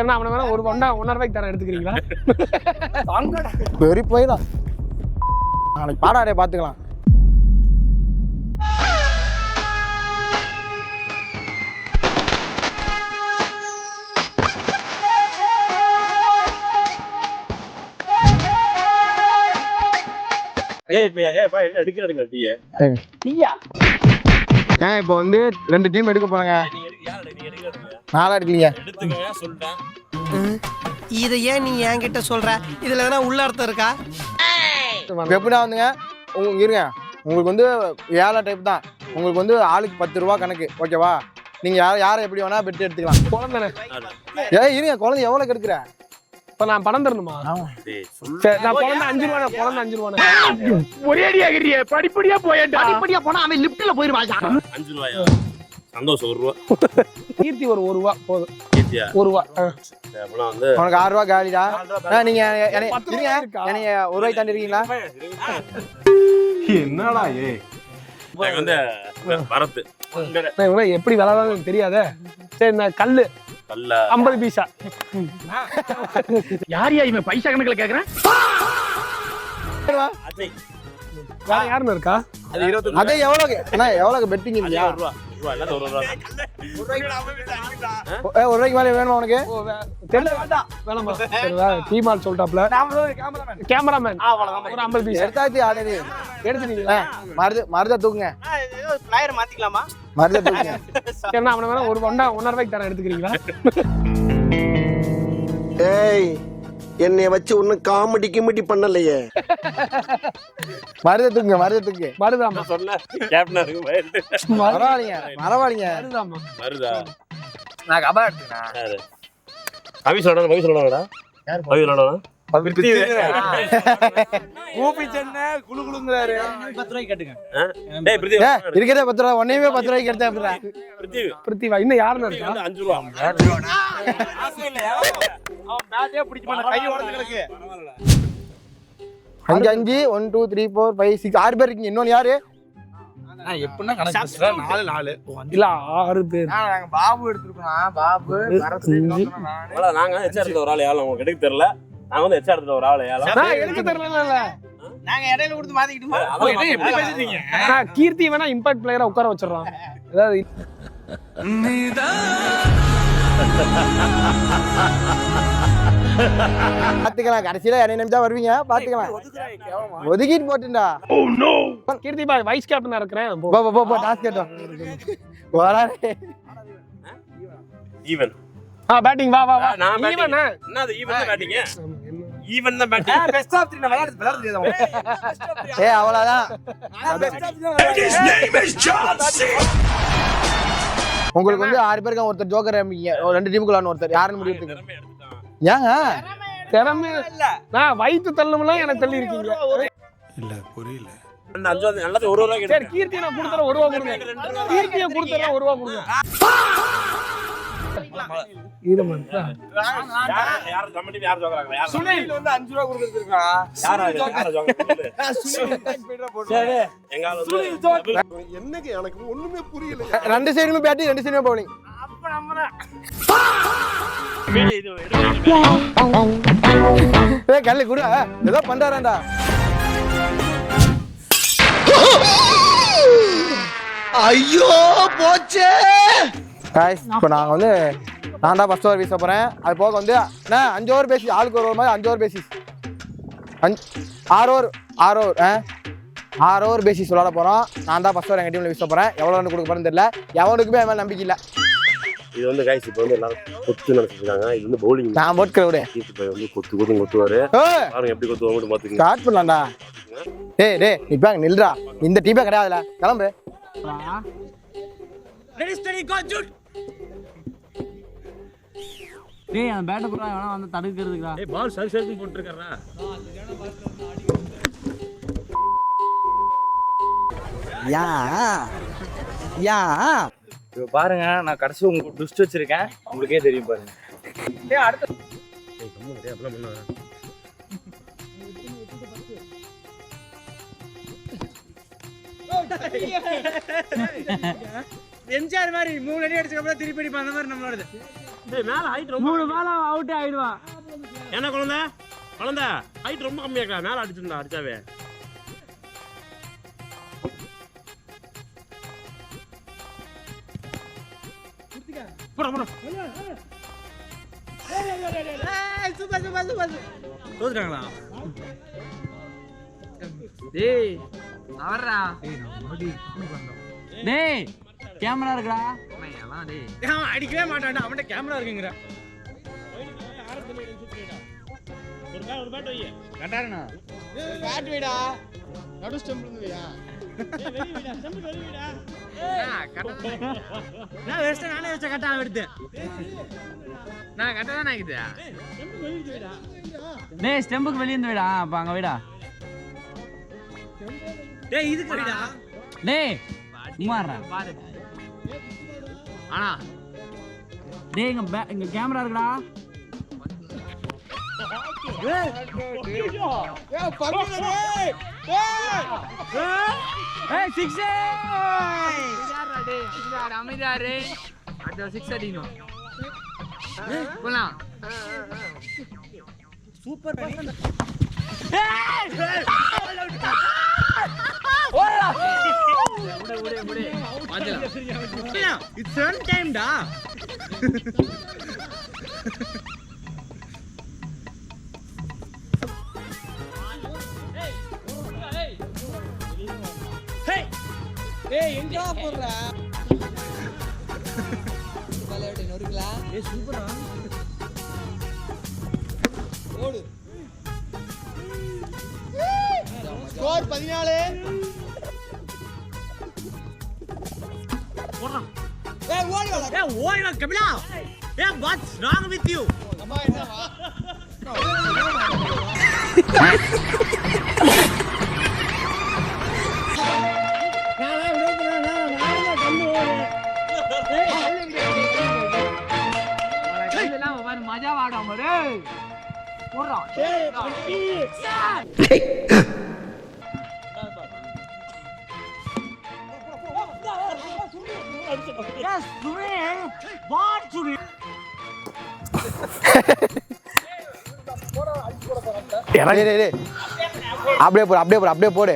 என்ன அவன வேணா ஒரு 1.5 ரூபாய்க்கு தரேன், எடுத்துக்கிறீங்களா? வெறி போயிடலாம். நாளைக்கு பாடாடே பார்த்துக்கலாம். ஏன் இப்போ வந்து 2 டீம் எடுக்க போறாங்க. நாளா எடுக்கலீங்க. இதை ஏன் நீ என்கிட்ட சொல்ற? இதுல எதனா உள்ள அர்த்தம் இருக்கா? எப்படின்னா வந்துங்க இருங்க, உங்களுக்கு வந்து ஏழை டைப் தான். உங்களுக்கு வந்து ஆளுக்கு 10 ரூபா கணக்கு, ஓகேவா? நீங்க யாரை எப்படி வேணா பெட்டு எடுத்துக்கலாம். குழந்தை இருங்க, குழந்தை எவ்வளவு எடுக்கிற? இப்ப நான் பணம் தரணுமா? சரி, நான் குழந்தை 5 ரூபா, குழந்தை 5 ரூபா. ஒரே அடியா கிரியே, படிப்படியா போயேன்டா. படிப்படியா போனா அவன் லிப்ட்ல போயிருவாங்க. 5 ரூபாயா? சந்தோஷம் 1 ரூபா. கீர்த்தி ஒரு 1 ரூபா போதும். கீர்த்தியா 1 ரூபா. அப்பலாம் வந்து உனக்கு 6 ரூபா காலிடா. நீங்க என்னைய 1 ரூபாய் தாண்டி இருக்கீங்களா? என்னடா வந்து வரது எப்படி விளாடுறது தெரியாத. சரி, நான் கல்லு 50 பைசா. யாரியா இவன் பைசா கணக்குல கேக்குறேன்? வேற யாருன்னு இருக்கா? அதே எவ்வளவு பெட்டிங் இல்லையா? 1 ரூபா. 1 ரூபாய்க்கு மேலே வேணுமா உனக்கு? வேணாமா? டீமால் சொல்லிட்டாப்ல. கேமராமேன் ஒரு 50 பைசா எடுத்தாச்சு. ஆல்ரெடி எடுத்துட்டீங்களா? மருதா தூக்குங்க. பிளேயர் மாத்திக்கலாமா? மருதா தூக்குங்க. என்ன அவன வேணா ஒரு 1.5 ரூபாய்க்கு தரேன், எடுத்துக்கிறீங்களா? ஏய், என்னைய வச்சு ஒன்னும் காமெடி கிமெடி பண்ணலையே. மருதா தூக்குங்க. மருதாமா சொன்ன கேப்டனா இருக்கு. பரவாயில்லைங்க. மருதா நான் கபா எடுத்துக்கிறேன். கவி சொல்லடா. கவி சொல்லடா. டேய் பிரித்தி இருக்கதே 10 ரூபா. ஒண்ணுமே 10 ரூபாய்க்கு எடுத்தா எப்படிடா? பிரித்திவா இன்னும் யாருன்னு இருக்கா? 5 ரூபா. அவன் பேட்டே பிடிச்சு கை உடைஞ்சிருக்கு. 5 5 1 2 3 4 5 6 6 பேர் இருக்கீங்க. இன்னொன்னு யாரு? எப்படின்னா கணக்கு பேசுற? 4 இல்ல 6 பேர். நாங்க பாபு எடுத்துறோம். பாபு நாங்க எச்ஆர் ஒரு ஆள் ஏலம் உங்களுக்கு எடுக்க தெரியல. நாங்க வந்து எச்ஆர் ஒரு ஆள் ஏலம். நான் எடுக்க தெரியல. நாங்க இடையில கொடுத்து மாத்திக்கிட்டுமா? எப்படி பேசிட்டீங்க? நான் கீர்த்தி வேணா இம்பாக்ட் பிளேயரா உட்கார வச்சிடறோம். அதாவது பாத்துக்கலாம். கடைசியில என்னை நிமிஷம் வருவீங்க, பாத்துக்கலாம். ஒதுக்கிட்டு போட்டுண்டா. கீர்த்தி பாய் வைஸ் கேப்டனா இருக்கிறேன். போ டாஸ் கேட்டோம். வராரே. ஈவன். பேட்டிங் வா. நான் ஈவன். என்னது ஈவன் தான் பேட்டிங்? ஈவன் தான் பேட்டிங். பெஸ்ட் ஆஃப் 3 விளையாடுறது. அவ்வளவுதான். உங்களுக்கு வந்து 6 பேருக்கு ஒருத்தர் ஜோக்கர் அமைங்க. 2 டீமுக்குள்ள ஒருத்தர் யாருன்னு முடிவு எடுத்துங்க. ஏங்க திறமை நான் வயிற்று தள்ளணும்லாம் எனக்கு தள்ளி இருக்கீங்க. இல்ல புரியல. 5 நல்லது 1 ரூபாய்க்கு. சரி, கீர்த்தி நான் கொடுத்தறேன் 1 ரூபா கொடுங்க. கீர்த்தியை கொடுத்தறேன் 1 ரூபா கொடுங்க. ஈரமன் யார் கமெண்ட் யார் ஜோக்கறாங்க? யார் சுனில் வந்து 5 ரூபாய் கொடுத்துருக்கான். யார் ஜோக்கர்? சரி, எங்க ஆளு வந்து என்னங்க எனக்கு ஒண்ணுமே புரியல. 2 சைடுமே பேட்டிங், 2 சைடுமே பவுலிங். அப்ப நம்மற கல்லு குடு. ஏதோ பண்றாரேடா. ஐயோ போச்சே. गाइस இப்போ நான் வந்து நான் தான் ஃபர்ஸ்ட் ஓவர் வீச போறேன். அது போக வந்து என்ன 5 ஓவர் பேசி ஆளுக்கு ஒரு ஓவர் மாதிரி 5 ஓவர் பேசி 6 ஓவர் பேசி விளையாட போறோம். நான் தான் ஃபர்ஸ்ட் ஓவர் எங்க டீம்ல வீச போறேன். எவ்வளவு ரன் கொடுக்க போறேன்னு தெரியல. எவனுக்குமே அவன் நம்பிக்கை இல்ல. இது வந்து गाइस இப்போ வந்து எல்லாரும் கொத்து நடந்துட்டாங்க. இது வந்து பவுலிங். நான் போட் கவுடே. கீர்த்தி பை வந்து கொத்துவாரு. பாருங்க எப்படி கொத்துவாங்க பாத்துங்க. ஸ்டார்ட் பண்ணலாம்டா. டேய் நீ பாங்க நில்றா. இந்த டீமே கிடையாதுல. கிளம்பு. ரெடி ஸ்டடி கோ ஷூட். டேய் அந்த பேட்ட போறா வேணா வந்து தடுக்கிறதுக்குடா. டேய் பால் சரி போட்டு இருக்கறடா. யா இப்போ பாருங்க நான் கடைசி உங்களுக்கு ட்விஸ்ட் வச்சிருக்கேன். உங்களுக்கே தெரியும் பாருங்க. டேய் அடுத்து டேய் கம்மு டேய் அப்பலாம் பண்ணாத. எம்ஜிஆர் மாதிரி 3 அடி அடிச்ச அப்புறம் திருப்பி அடிப்பா அந்த மாதிரி நம்மளோடது. டேய் மேல ஹைட் ரொம்ப 3 பால் அவுட் ஆயிடுவான். என்ன குழந்தை ஹைட் ரொம்ப கம்மியா இருக்கா, மேல அடிச்சிருந்தா அடிச்சாவே. போடா போடா. Super super super. தோத்துட்டாங்களா? டேய் அவர்ரா. டேய் கேமரா இருக்குடா. அவன் அடிக்கவே மாட்டான்டா, அவன்கிட்ட கேமரா இருக்குங்கிற. ஒரு பேட் வை. கட்டாருண்ணா. பேட் வைடா. நடு ஸ்டெம்ப் இருந்து வையா. நான் வெஸ்ட் நானே வெச்ச கட்டா எடுத்து. நான் கட்ட தான் ஆகுது. டேய் ஸ்டெம்புக்கு வெளிய இருந்து வைடா. அப்ப அங்க வைடா. டேய் இது கடிடா. டேய் சும்மாறா. ஆனா டேய் இங்க கேமரா இருக்குடா. ஏய் 6 யாரா டேய் யார் அமைதாரே அட 6 அடினோ போலாம் சூப்பர் பர்சன் ஓடா முடே வாடல இட்ஸ் ரன் டைம் டா ஏய் எங்க போறடா பலவடி நொறுக்கலா ஏய் சூப்பரா ஓடு ஸ்கோர் 14. ஓடுடா ஏய் ஓடுடா கபிலா ஏய் வாட்ஸ் ராங் வித் யூ அம்மா என்னவா மஜா வாடா மரே போறா அப்படியே போடு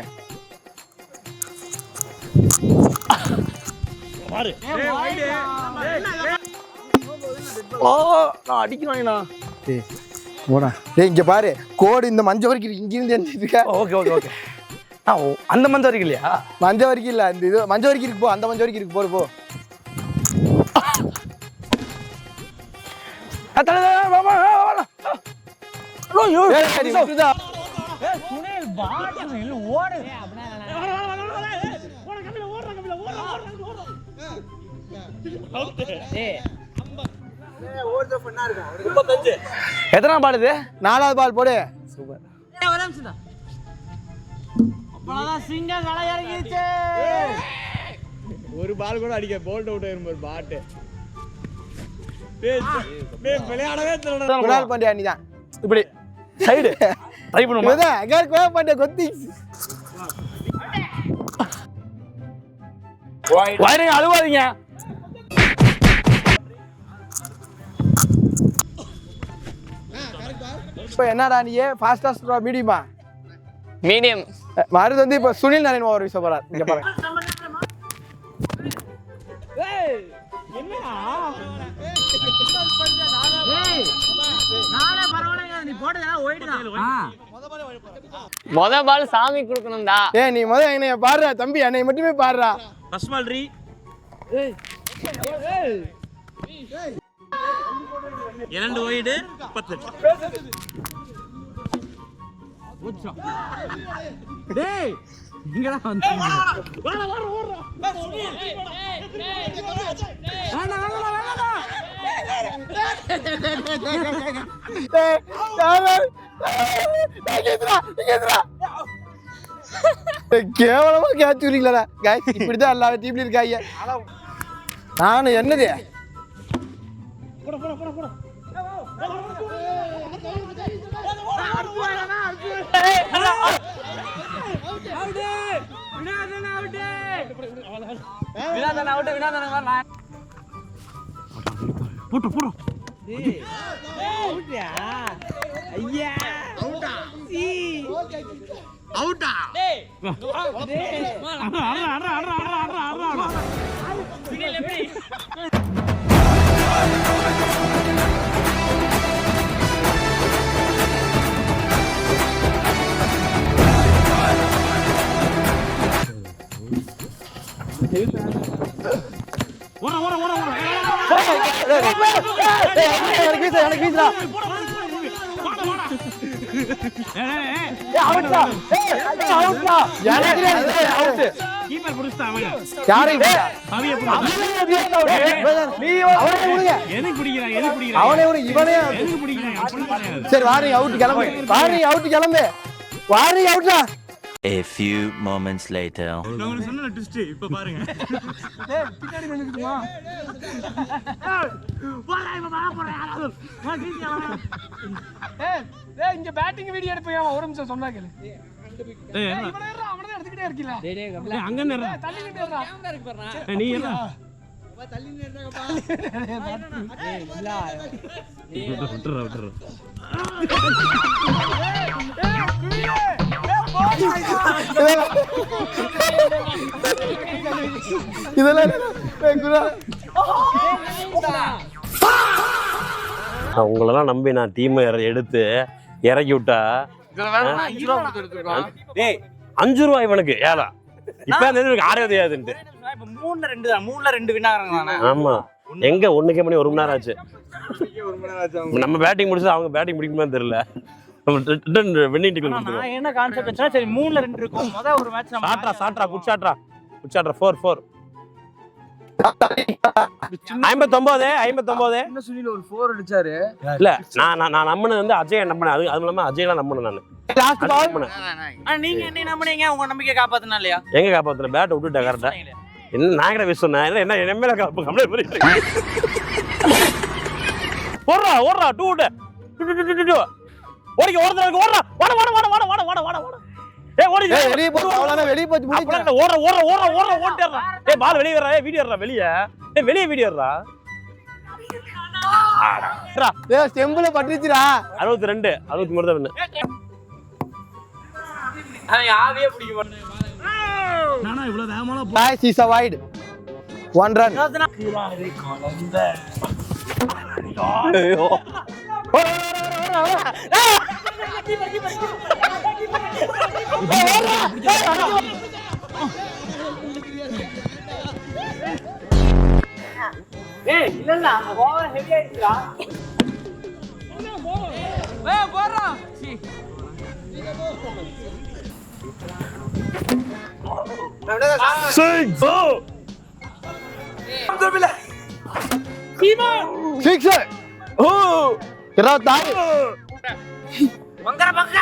பாரு. நான் அடிக்கிறாங்கண்ணா. டேய் இங்க பாரு கோடு இந்த மஞ்சள் வரைக்கும் இங்க இருந்து இருக்க. ஓகே. அந்த மஞ்சள் வரைக்கும் இல்லையா? மஞ்சள் வரைக்கும் இல்ல, இந்த இது மஞ்சள் வரைக்கும் இருக்கு போ. அந்த மஞ்சள் வரைக்கும் இருக்கு போடு போ. சுனில் பாட்டு ஓடு எத்தனை பால் இது? 4வது பால் போடு. சூப்பர். சிங்கம் களை இறங்கிருச்சு. ஒரு பால் கூட அடிக்க போல்ட் அவுட் ஆயிரும் பாரு பாட். விளையாடவே தெரியல. குணால் பாண்டியா நீ தான். இப்படி சைடு ட்ரை பண்ணுமா? இதான் அகர் குணால் பாண்டியா கொத்தி. வயரிங் அழுவாதீங்க. இப்போ என்னடா நீ ஃபாஸ்டா ஸ்ட்ரா மீடியமா? மீடியம். மாருது வந்து இப்போ சுனில் நாராயண் ஓவர் வீச போறார். இங்க பாருங்க. ஏய் என்னடா ஏய் நாளை பரவாயில்லைங்க நீ போடுடா ஓடிடா. முத பால் சாமி கொடுக்கணும்டா. ஏய் நீ முத என்னைய பாருடா தம்பி, என்னைய மட்டுமே பாருடா. ஃபர்ஸ்ட் பால் ரீ. ஏய் ஏய் 2 வைடு 10. டேய் இங்கடா வந்து கேவலமா கேட்ச் விடுறீங்களா गाइस? இப்படிதான் எல்லா டீம்ல இருக்காங்க. நான் என்னது ஐயா அவுட்டா சரி வாரி அவுட் கிளம்பு வாரி அவுட் கிளம்பு வாரி அவுட்டா A few moments later. நான் சொன்ன ட்விஸ்ட் இப்ப பாருங்க பின்னாடி நின்னுக்குமா போடா இப்ப வர போறேன் யாராவது வா கீதியா வா ஏய் இங்க பேட்டிங் வீடியோ எடுப்பேன் ஒரு நிமிஷம் சொன்னா கேளு அவனே எடுத்துக்கிட்டே இருக்கீல டேய் அங்க நிறா தள்ளி நின்றா கேமரா இருக்கு பாறா நீ என்ன தள்ளி நின்றங்கப்பா ஏய் இல்ல விட்டுற உங்களெல்லாம் நம்பி நான் டீம் எடுத்து இறக்கி விட்டா 5 ரூபாய் இவனுக்கு ஏழா இப்ப எனக்கு ஆறே தெரியாதுன்ட்டு 3-2 வின்னாங்க. ஆமா எங்க ஒண்ணுக்கே மணி 1 மணி நேரம் ஆச்சு நம்ம பேட்டிங் முடிச்சு அவங்க பேட்டிங் முடிக்குமான்னு தெரியல நான் என்ன கான்செப்ட் வச்சா சரி 3-2 இருக்கும். முத ஒரு மேட்ச் நம்ம சாட்ரா குச்சாட்ரா 4 59 என்ன சுனில் ஒரு 4 அடிச்சாரு. இல்ல நான் நம்பினது வந்து அஜய் நம்பினேன் அது மூலமா அஜய்லாம் நம்பினேன் நானு லாஸ்ட் பால் நீங்க என்ன நம்புனீங்க? உங்க நம்பிக்கை காப்பாத்துனா இல்லையா? எங்க காப்பாத்துன பேட் விட்டுட்டேன் கரெக்டா என்ன நாங்கட விஷ் சொன்னேன் என்ன எம்எல்ஏ கம்ப்ளைண்ட் பண்ணிட்டு ஓடுறா 2 ஓடிக்க ஓடுறா ஏய் ஓடி வெளிய போ அவளான வெளிய போய் முடிங்க ஓடுறா ஏய் பால் வெளிய வரடா ஏய் வீடியோ எடுடா வெளிய ஏய் வெளிய வீடியோ எடுடா ஏய் ஸ்டெம்பில் பட்டுச்சுடா 62 63 தான் அவன் ஆவியே பிடிக்க மாட்டான். நானா இவ்வளவு வேகமால guys is a wide 1 run ஐயோ ஏய் இல்ல ஓவர் ஹெவி ஆயிடுச்சுடா. ஏய் போறா சிக்ஸ் ஓ 26 பங்கற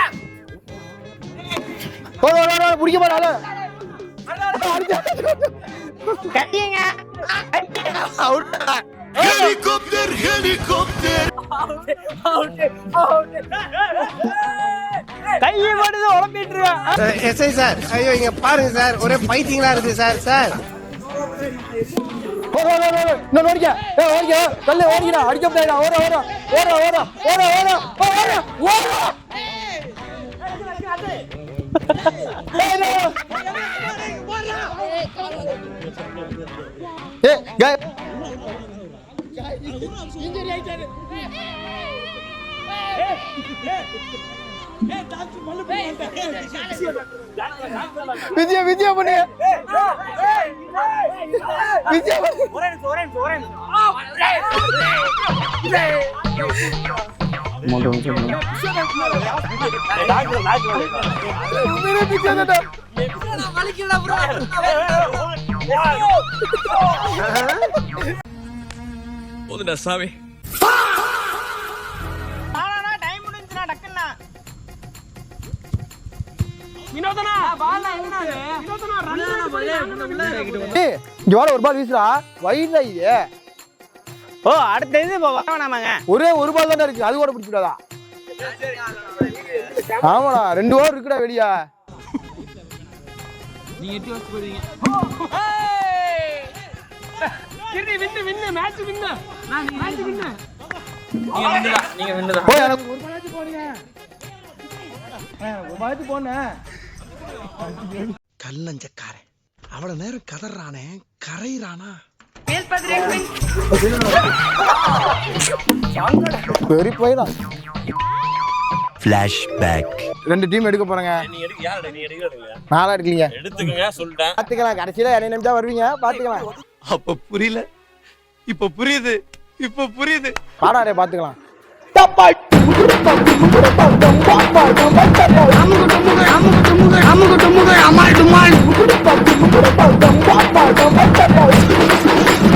ஓ புடிக்க மாட்டாளே கட்டிங்க அவுட் ஹெலிகாப்டர் கையை போடுது உடம்பிட்டு இருக்கா. எஸ்ஐ சார் ஐயோ இங்க பாருங்க சார் ஒரே பைத்தியங்களா இருக்கு சார் இன்னொரு ஓடிக்க ஓடிக்க தள்ளி ஓடிக்கடா அடிக்க முடியாடா ஓட விஜயா பண்ணு போதுடா சாமி. டைம் முடிஞ்சுனா டக்குன்னா வினோதனா பால் என்னது வினோதனா இங்க வர ஒரு பால் வீசுறா வைடா இது. ஓ அடுத்த இது வேணாமாங்க. ஒரே ஒரு பால் தானே இருக்கு அது கூட பிடிச்சிடாதா? ஆமாடா 2 ஓவர் இருக்குடா வெளியா. நீங்க எட்டி வச்சு போறீங்க. கிரி வின்னு மேட்ச் வின்னு. நான் மேட்ச் வின்னு. நீங்க வின்னுதான் போய் எனக்கு கல்லஞ்சக்காரன் அவ்வளவு நேரம் கதறானே கரையிறானா பெரிய போயிடும். Flashback. 2 டீம் எடுக்க போறேங்க. நீ எடுக்க யாரடா நீ எடுக்கறீங்க நாளா எடுக்கலீங்க. எடுத்துக்கங்க சொல்லிட்டேன் பாத்துக்கலாம், கடைசியில என்னை நம்பிட்டா வருவீங்க, பாத்துக்கலாம். அப்ப புரியல இப்ப புரியுது பாடாடே பாத்துக்கலாம்.